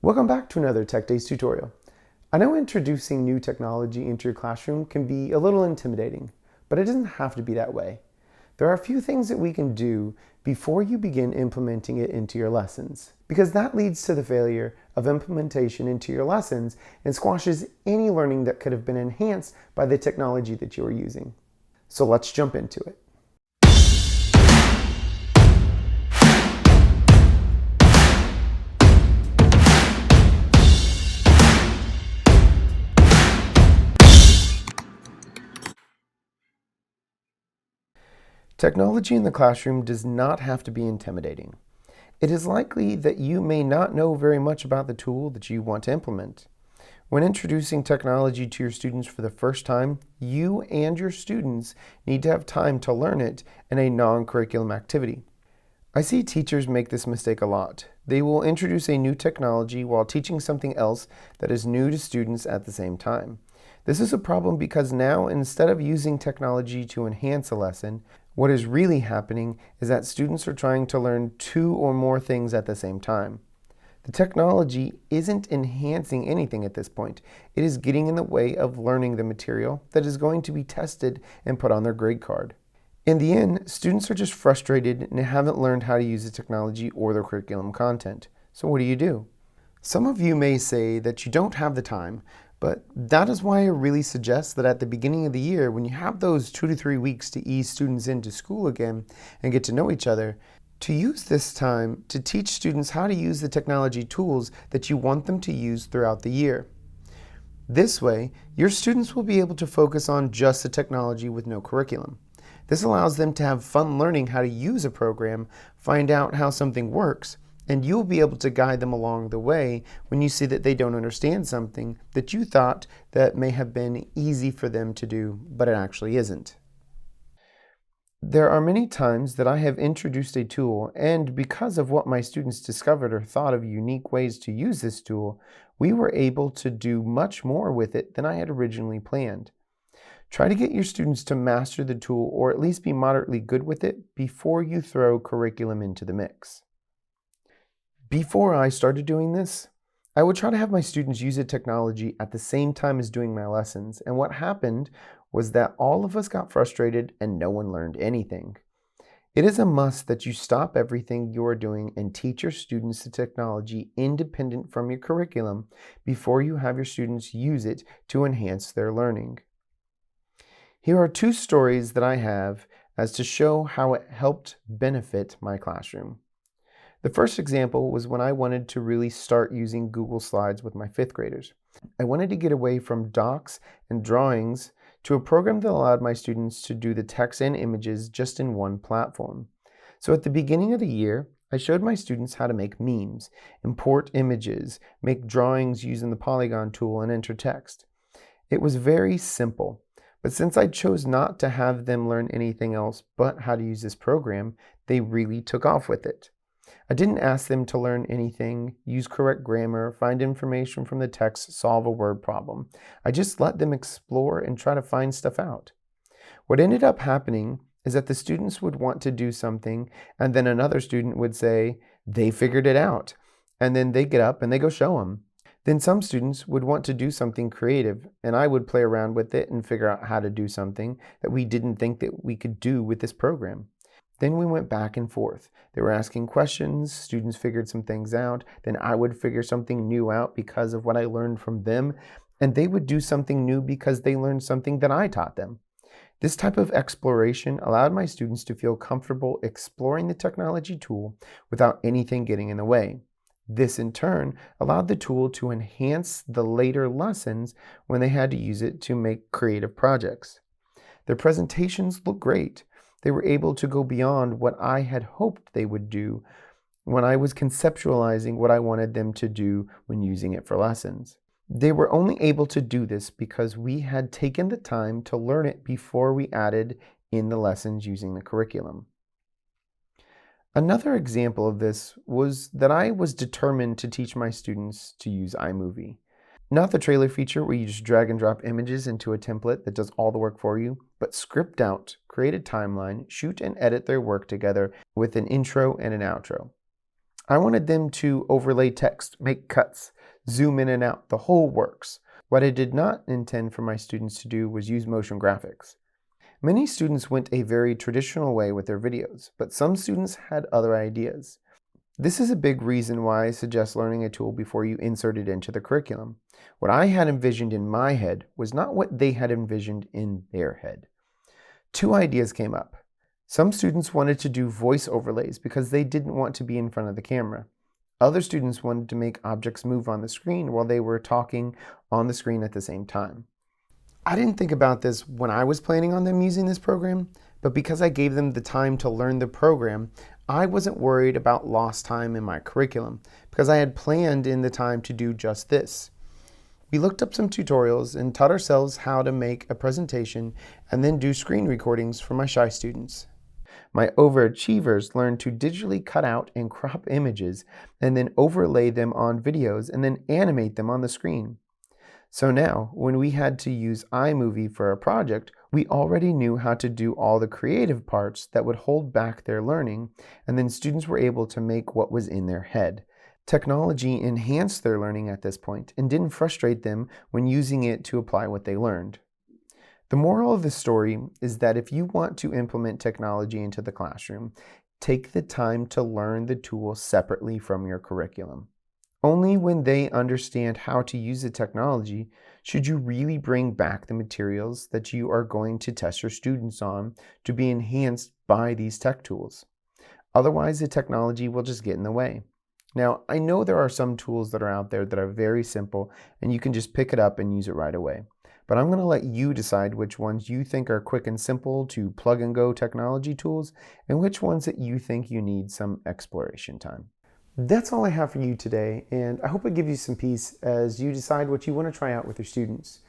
Welcome back to another Tech Days tutorial. I know introducing new technology into your classroom can be a little intimidating, but it doesn't have to be that way. There are a few things that we can do before you begin implementing it into your lessons, because that leads to the failure of implementation into your lessons and squashes any learning that could have been enhanced by the technology that you are using. So let's jump into it. Technology in the classroom does not have to be intimidating. It is likely that you may not know very much about the tool that you want to implement. When introducing technology to your students for the first time, you and your students need to have time to learn it in a non-curriculum activity. I see teachers make this mistake a lot. They will introduce a new technology while teaching something else that is new to students at the same time. This is a problem because now, instead of using technology to enhance a lesson, what is really happening is that students are trying to learn two or more things at the same time. The technology isn't enhancing anything at this point. It is getting in the way of learning the material that is going to be tested and put on their grade card. In the end, students are just frustrated and haven't learned how to use the technology or their curriculum content. So what do? Some of you may say that you don't have the time, but that is why I really suggest that at the beginning of the year, when you have those 2 to 3 weeks to ease students into school again and get to know each other, to use this time to teach students how to use the technology tools that you want them to use throughout the year. This way, your students will be able to focus on just the technology with no curriculum. This allows them to have fun learning how to use a program, find out how something works, and you'll be able to guide them along the way when you see that they don't understand something that you thought that may have been easy for them to do, but it actually isn't. There are many times that I have introduced a tool, and because of what my students discovered or thought of unique ways to use this tool, we were able to do much more with it than I had originally planned. Try to get your students to master the tool or at least be moderately good with it before you throw curriculum into the mix. Before I started doing this, I would try to have my students use the technology at the same time as doing my lessons, and what happened was that all of us got frustrated and no one learned anything. It is a must that you stop everything you are doing and teach your students the technology independent from your curriculum before you have your students use it to enhance their learning. Here are two stories that I have as to show how it helped benefit my classroom. The first example was when I wanted to really start using Google Slides with my 5th graders. I wanted to get away from docs and drawings to a program that allowed my students to do the text and images just in one platform. So at the beginning of the year, I showed my students how to make memes, import images, make drawings using the Polygon tool, and enter text. It was very simple, but since I chose not to have them learn anything else but how to use this program, they really took off with it. I didn't ask them to learn anything, use correct grammar, find information from the text, solve a word problem. I just let them explore and try to find stuff out. What ended up happening is that the students would want to do something, and then another student would say, they figured it out. And then they get up and they go show them. Then some students would want to do something creative, and I would play around with it and figure out how to do something that we didn't think that we could do with this program. Then we went back and forth. They were asking questions, students figured some things out, then I would figure something new out because of what I learned from them, and they would do something new because they learned something that I taught them. This type of exploration allowed my students to feel comfortable exploring the technology tool without anything getting in the way. This in turn allowed the tool to enhance the later lessons when they had to use it to make creative projects. Their presentations looked great. They were able to go beyond what I had hoped they would do when I was conceptualizing what I wanted them to do when using it for lessons. They were only able to do this because we had taken the time to learn it before we added in the lessons using the curriculum. Another example of this was that I was determined to teach my students to use iMovie. Not the trailer feature where you just drag and drop images into a template that does all the work for you, but script out, create a timeline, shoot and edit their work together with an intro and an outro. I wanted them to overlay text, make cuts, zoom in and out, the whole works. What I did not intend for my students to do was use motion graphics. Many students went a very traditional way with their videos, but some students had other ideas. This is a big reason why I suggest learning a tool before you insert it into the curriculum. What I had envisioned in my head was not what they had envisioned in their head. Two ideas came up. Some students wanted to do voice overlays because they didn't want to be in front of the camera. Other students wanted to make objects move on the screen while they were talking on the screen at the same time. I didn't think about this when I was planning on them using this program, but because I gave them the time to learn the program, I wasn't worried about lost time in my curriculum because I had planned in the time to do just this. We looked up some tutorials and taught ourselves how to make a presentation and then do screen recordings for my shy students. My overachievers learned to digitally cut out and crop images and then overlay them on videos and then animate them on the screen. So now, when we had to use iMovie for a project, we already knew how to do all the creative parts that would hold back their learning, and then students were able to make what was in their head. Technology enhanced their learning at this point and didn't frustrate them when using it to apply what they learned. The moral of the story is that if you want to implement technology into the classroom, take the time to learn the tool separately from your curriculum. Only when they understand how to use the technology should you really bring back the materials that you are going to test your students on to be enhanced by these tech tools. Otherwise, the technology will just get in the way. Now, I know there are some tools that are out there that are very simple and you can just pick it up and use it right away. But I'm going to let you decide which ones you think are quick and simple to plug and go technology tools and which ones that you think you need some exploration time. That's all I have for you today, and I hope it gives you some peace as you decide what you want to try out with your students.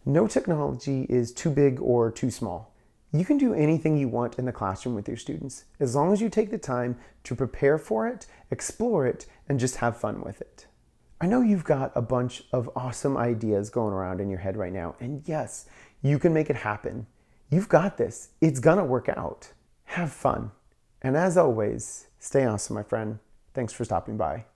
No technology is too big or too small. You can do anything you want in the classroom with your students, as long as you take the time to prepare for it, explore it, and just have fun with it. I know you've got a bunch of awesome ideas going around in your head right now, and yes, you can make it happen. You've got this. It's gonna work out. Have fun. And as always, stay awesome, my friend. Thanks for stopping by.